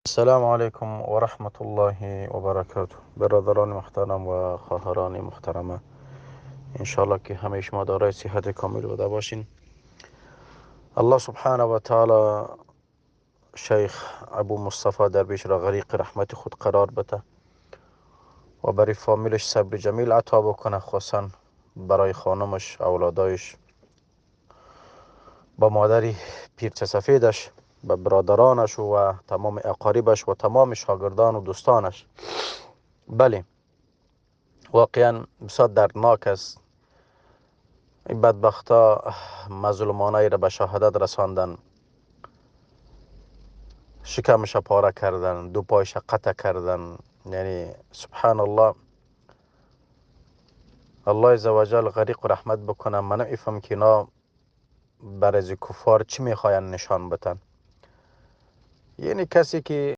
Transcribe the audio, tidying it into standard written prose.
السلام علیکم و رحمت الله و برکاته. برادران محترم و خواهران محترمه، انشالله که همه شما دارای صحت کامل بوده باشین. الله سبحانه و تعالی شیخ ابو مصطفی درویش را غریق رحمت خود قرار بده و برای فامیلش صبر جمیل عطا بکنه، خصوصا برای خانمش، اولادایش، با مادری پیرچه سفیدش، به برادرانش و تمام اقاربش و تمام شاگردان و دوستانش. بله، واقعا بسیار دردناک است. این بدبختا مظلومانه را به شهادت رساندن، شکمش پاره کردن، دو پایش قطع کردن. یعنی سبحان الله، الله عزوجل غریق و رحمت بکنه. من نمیفهم که اینا برای کفار چی میخواین نشان بتن. یعنی کسی که